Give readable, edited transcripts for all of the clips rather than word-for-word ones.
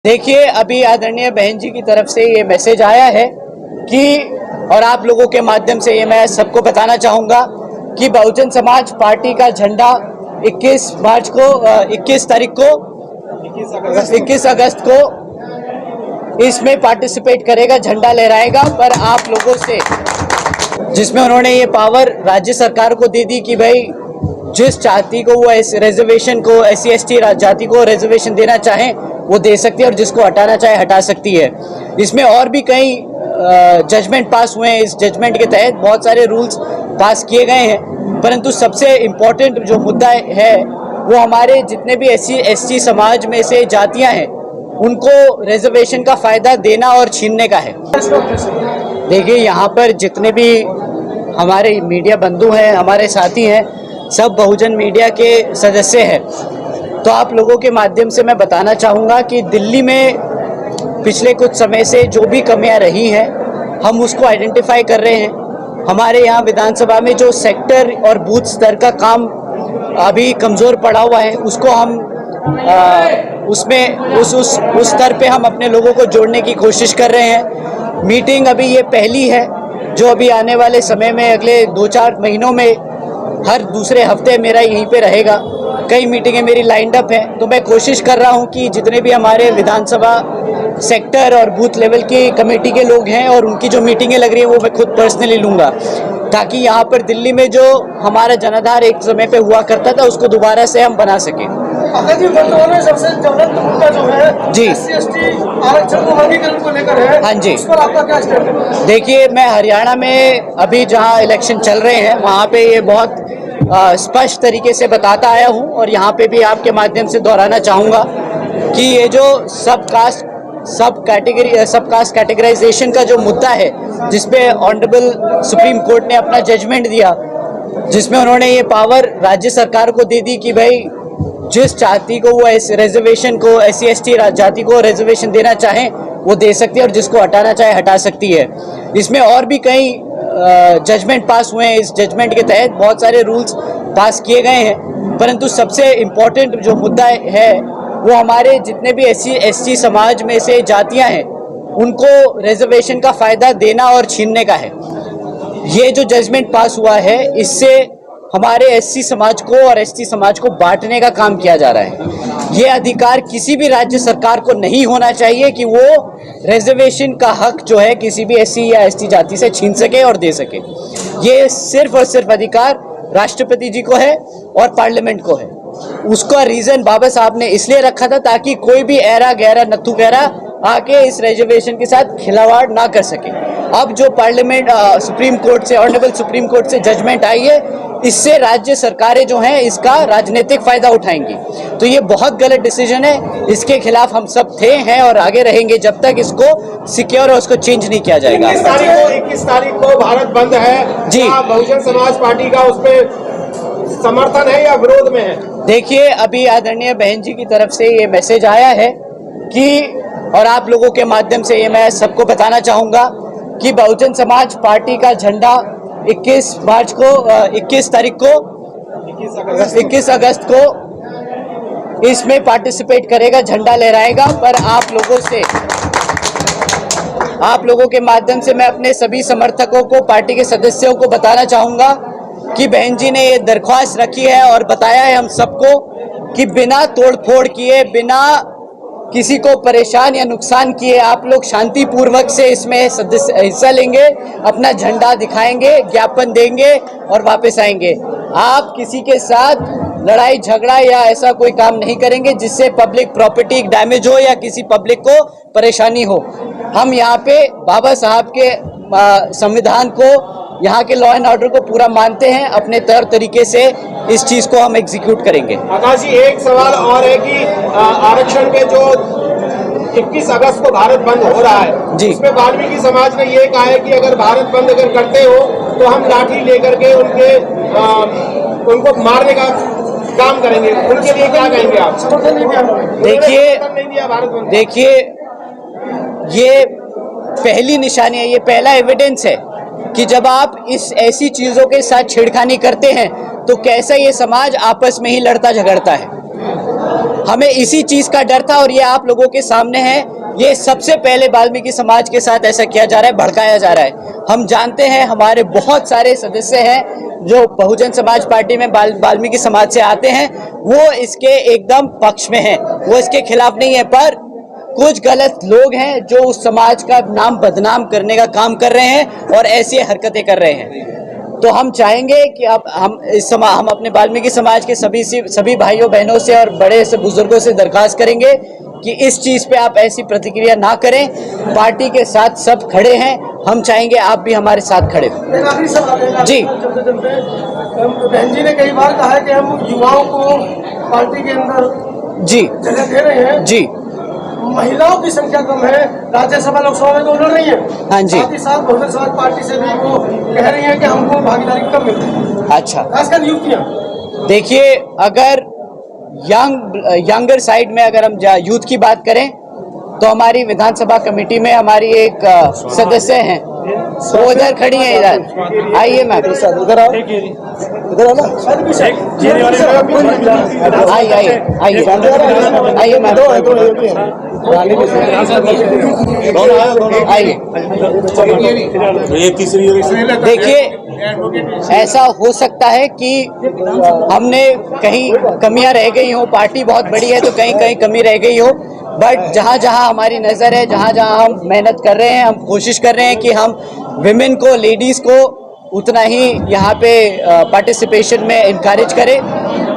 देखिए, अभी आदरणीय बहन जी की तरफ से ये मैसेज आया है कि और आप लोगों के माध्यम से ये मैं सबको बताना चाहूँगा कि बहुजन समाज पार्टी का झंडा 21 मार्च को 21 तारीख को 21 अगस्त को इसमें पार्टिसिपेट करेगा, झंडा लहराएगा। पर आप लोगों से जिसमें उन्होंने ये पावर राज्य सरकार को दे दी कि भाई जिस जाति को वो रिजर्वेशन को SC/ST जाति को रिजर्वेशन देना चाहें वो दे सकती है और जिसको हटाना चाहे हटा सकती है। इसमें और भी कई जजमेंट पास हुए हैं। इस जजमेंट के तहत बहुत सारे रूल्स पास किए गए हैं, परंतु सबसे इम्पोर्टेंट जो मुद्दा है वो हमारे जितने भी SC/ST समाज में से जातियां हैं उनको रिजर्वेशन का फ़ायदा देना और छीनने का है। देखिए, यहाँ पर जितने भी हमारे मीडिया बंधु हैं, हमारे साथी हैं, सब बहुजन मीडिया के सदस्य हैं। तो आप लोगों के माध्यम से मैं बताना चाहूँगा कि दिल्ली में पिछले कुछ समय से जो भी कमियां रही हैं हम उसको आइडेंटिफाई कर रहे हैं। हमारे यहाँ विधानसभा में जो सेक्टर और बूथ स्तर का काम अभी कमज़ोर पड़ा हुआ है उसको हम उस स्तर पे हम अपने लोगों को जोड़ने की कोशिश कर रहे हैं। मीटिंग अभी ये पहली है जो अभी आने वाले समय में अगले 2-4 महीनों में हर दूसरे हफ्ते मेरा यहीं पे रहेगा। कई मीटिंगें मेरी लाइंड अप हैं, तो मैं कोशिश कर रहा हूं कि जितने भी हमारे विधानसभा सेक्टर और बूथ लेवल की कमेटी के लोग हैं और उनकी जो मीटिंगें लग रही हैं वो मैं खुद पर्सनली लूँगा, ताकि यहाँ पर दिल्ली में जो हमारा जनाधार एक समय पे हुआ करता था उसको दोबारा से हम बना सकें। सबसे ज्वलंत मुद्दा जो है जी SC/ST आरक्षण को वर्गीकरण को लेकर है। हाँ जी, उस पर आपका क्या स्टेप है? देखिए, मैं हरियाणा में अभी जहाँ इलेक्शन चल रहे हैं वहाँ पे ये बहुत स्पष्ट तरीके से बताता आया हूँ और यहाँ पे भी आपके माध्यम से दोहराना चाहूँगा कि ये जो सब कास्ट कैटेगराइजेशन का जो मुद्दा है जिसपे ऑनरेबल सुप्रीम कोर्ट ने अपना जजमेंट दिया, जिसमें उन्होंने ये पावर राज्य सरकार को दे दी कि भाई जिस जाति को वो रिजर्वेशन को SC/ST जाति को रिजर्वेशन देना चाहें वो दे सकती है और जिसको हटाना चाहे हटा सकती है। इसमें और भी कई जजमेंट पास हुए हैं। इस जजमेंट के तहत बहुत सारे रूल्स पास किए गए हैं, परंतु सबसे इम्पोर्टेंट जो मुद्दा है वो हमारे जितने भी SC/ST समाज में से जातियां हैं उनको रिजर्वेशन का फ़ायदा देना और छीनने का है। ये जो जजमेंट पास हुआ है इससे हमारे SC समाज को और ST समाज को बांटने का काम किया जा रहा है। ये अधिकार किसी भी राज्य सरकार को नहीं होना चाहिए कि वो रिजर्वेशन का हक जो है किसी भी SC या ST जाति से छीन सके और दे सके। ये सिर्फ और सिर्फ अधिकार राष्ट्रपति जी को है और पार्लियामेंट को है। उसका रीज़न बाबा साहब ने इसलिए रखा था ताकि कोई भी ऐरा गहरा नत्थु गहरा आके इस रिजर्वेशन के साथ खिलवाड़ ना कर सके। अब जो पार्लियामेंट सुप्रीम कोर्ट से ऑनरेबल सुप्रीम कोर्ट से जजमेंट आई है इससे राज्य सरकारें जो हैं इसका राजनीतिक फ़ायदा उठाएंगी। तो ये बहुत गलत डिसीजन है, इसके खिलाफ हम सब थे, हैं और आगे रहेंगे जब तक इसको सिक्योर और उसको चेंज नहीं किया जाएगा। 21 तारीख को भारत बंद है जी, बहुजन समाज पार्टी का उस पर समर्थन है या विरोध में है? देखिए, अभी आदरणीय बहन जी की तरफ से ये मैसेज आया है कि और आप लोगों के माध्यम से ये मैं सबको बताना चाहूँगा कि बहुजन समाज पार्टी का झंडा 21 मार्च को 21 तारीख को 21 अगस्त को इसमें पार्टिसिपेट करेगा, झंडा लहराएगा। पर आप लोगों के माध्यम से मैं अपने सभी समर्थकों को, पार्टी के सदस्यों को बताना चाहूँगा कि बहन जी ने ये दरख्वास्त रखी है और बताया है हम सबको कि बिना तोड़फोड़ किए, बिना किसी को परेशान या नुकसान किए आप लोग शांतिपूर्वक से इसमें हिस्सा लेंगे, अपना झंडा दिखाएंगे, ज्ञापन देंगे और वापस आएंगे। आप किसी के साथ लड़ाई झगड़ा या ऐसा कोई काम नहीं करेंगे जिससे पब्लिक प्रॉपर्टी डैमेज हो या किसी पब्लिक को परेशानी हो। हम यहाँ पे बाबा साहब के संविधान को, यहाँ के लॉ एंड ऑर्डर को पूरा मानते हैं। अपने तरीके से इस चीज़ को हम एग्जीक्यूट करेंगे। आकाश जी, एक सवाल और है कि आरक्षण पे जो 21 अगस्त को भारत बंद हो रहा है जी, उसमें वाल्मीकि समाज ने ये कहा है कि अगर भारत बंद अगर करते हो तो हम लाठी लेकर के उनको मारने का काम करेंगे। उनके लिए क्या कहेंगे आप? देखिए, ये पहली निशानी है, ये पहला एविडेंस है कि जब आप इस ऐसी चीज़ों के साथ छेड़खानी करते हैं तो कैसा ये समाज आपस में ही लड़ता झगड़ता है। हमें इसी चीज का डर था और ये आप लोगों के सामने है। ये सबसे पहले वाल्मीकि समाज के साथ ऐसा किया जा रहा है, भड़काया जा रहा है। हम जानते हैं हमारे बहुत सारे सदस्य हैं जो बहुजन समाज पार्टी में वाल्मीकि समाज से आते हैं, वो इसके एकदम पक्ष में हैं, वो इसके खिलाफ नहीं है। पर कुछ गलत लोग हैं जो उस समाज का नाम बदनाम करने का काम कर रहे हैं और ऐसी हरकतें कर रहे हैं। तो हम चाहेंगे कि अब हम अपने वाल्मीकि समाज के सभी भाइयों बहनों से और बड़े से बुजुर्गों से दरखास्त करेंगे कि इस चीज पे आप ऐसी प्रतिक्रिया ना करें। पार्टी के साथ सब खड़े हैं, हम चाहेंगे आप भी हमारे साथ खड़े हो। जी, बहन जी ने कई बार कहा है कि हम युवाओं को पार्टी के अंदर जी जगह दे रहे हैं। जी, महिलाओं की संख्या कम है, राज्यसभा लोकसभा में तो लड़ रही है। हाँ जी। साथ ही साथ बहुजन समाज पार्टी से भी वो कह रही है कि हमको भागीदारी कम मिल रही है, अच्छा। खासकर युवतियाँ। देखिए, अगर यंगर साइड में अगर हम यूथ की बात करें तो हमारी विधानसभा कमेटी में हमारी एक सदस्य हैं, वो इधर खड़ी हैं, इधर आइए मैम, इधर आओ, इधर आओ ना, आइए आइए आइए आइए मैम, आइए। देखिए, ऐसा हो सकता है कि हमने कहीं कमियां रह गई हो, पार्टी बहुत बड़ी है तो कहीं कहीं कमी रह गई हो, बट जहां जहां हमारी नज़र है, जहां जहां हम मेहनत कर रहे हैं, हम कोशिश कर रहे हैं कि हम विमेन को, लेडीज़ को उतना ही यहाँ पे पार्टिसिपेशन में इनकरेज करें,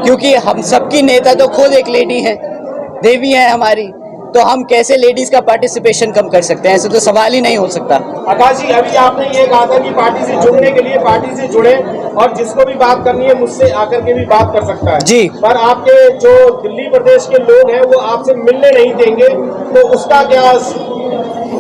क्योंकि हम सबकी नेता तो खुद एक लेडी है, देवी है हमारी, तो हम कैसे लेडीज का पार्टिसिपेशन कम कर सकते हैं? ऐसे तो सवाल ही नहीं हो सकता। आकाश जी, अभी आपने ये कहा था कि पार्टी से जुड़ने के लिए पार्टी से जुड़े और जिसको भी बात करनी है मुझसे आकर के भी बात कर सकता है जी। पर आपके जो दिल्ली प्रदेश के लोग हैं वो आपसे मिलने नहीं देंगे, तो उसका क्या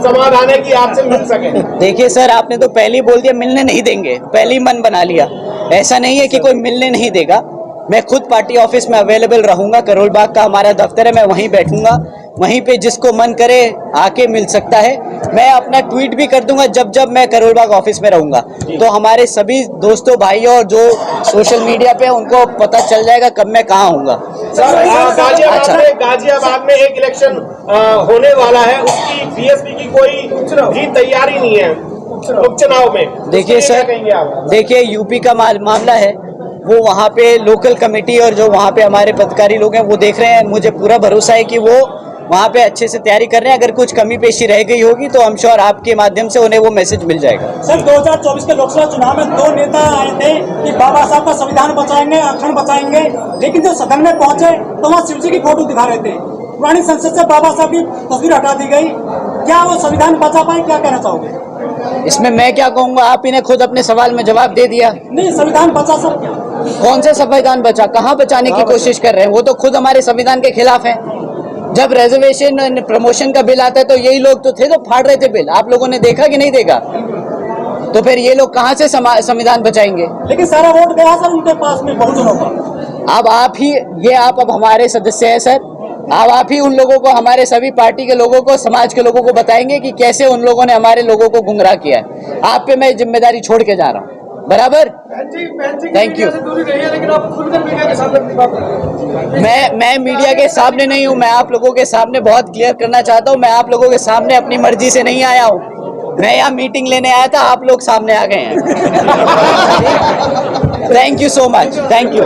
समाधान है कि आपसे मिल सके? देखिए सर, आपने तो पहले ही बोल दिया मिलने नहीं देंगे, पहले ही मन बना लिया। ऐसा नहीं है कि कोई मिलने नहीं देगा। मैं खुद पार्टी ऑफिस में अवेलेबल रहूंगा, करोल बाग का हमारा दफ्तर है, मैं वहीं बैठूंगा, वहीं पे जिसको मन करे आके मिल सकता है। मैं अपना ट्वीट भी कर दूंगा जब जब मैं करोल बाग ऑफिस में रहूंगा, तो हमारे सभी दोस्तों भाइयों और जो सोशल मीडिया पे उनको पता चल जाएगा कब मैं कहाँ हूँगा। गाजियाबाद में एक इलेक्शन होने वाला है, उसकी बीएसपी की कोई भी तैयारी नहीं है उपचुनाव में। देखिए सर, देखिए यूपी का मामला है, वो वहाँ पे लोकल कमेटी और जो वहाँ पे हमारे पदाधिकारी लोग हैं वो देख रहे हैं। मुझे पूरा भरोसा है कि वो वहाँ पे अच्छे से तैयारी कर रहे हैं। अगर कुछ कमी पेशी रह गई होगी तो हम श्योर आपके माध्यम से उन्हें वो मैसेज मिल जाएगा। सर, 2024 के लोकसभा चुनाव में 2 नेता आए थे कि बाबा साहब का संविधान बचाएंगे, आरक्षण बचाएंगे, लेकिन जब सदन में पहुंचे तो वहाँ शिव जी की फोटो दिखा रहे थे। पुरानी संसद से बाबा साहब की तस्वीर हटा दी गई। क्या वो संविधान बचा पाए? क्या कहना चाहोगे इसमें? मैं क्या कहूँगा, आप ही ने खुद अपने सवाल में जवाब दे दिया। नहीं, संविधान बचा सर क्या? कौन से संविधान बचा? कहाँ बचाने की कोशिश कर रहे हैं? वो तो खुद हमारे संविधान के खिलाफ है। जब रिजर्वेशन प्रमोशन का बिल आता है तो यही लोग तो थे जो फाड़ रहे थे बिल। आप लोगों ने देखा कि नहीं देखा? तो फिर ये लोग कहाँ से संविधान बचाएंगे? लेकिन सारा वोट गया सर उनके पास में, बहुजनों का। अब आप ही आप अब हमारे सदस्य हैं सर, अब आप ही उन लोगों को, हमारे सभी पार्टी के लोगों को, समाज के लोगों को बताएंगे कि कैसे उन लोगों ने हमारे लोगों को गुमराह किया है। आप पे मैं जिम्मेदारी छोड़ के जा रहा हूँ। बराबर? Thank you. मैं मीडिया के सामने नहीं हूँ, मैं आप लोगों के सामने बहुत क्लियर करना चाहता हूँ। मैं आप लोगों के सामने अपनी मर्जी से नहीं आया हूँ, मैं यहाँ मीटिंग लेने आया था, आप लोग सामने आ गए हैं। Thank you so much, thank you.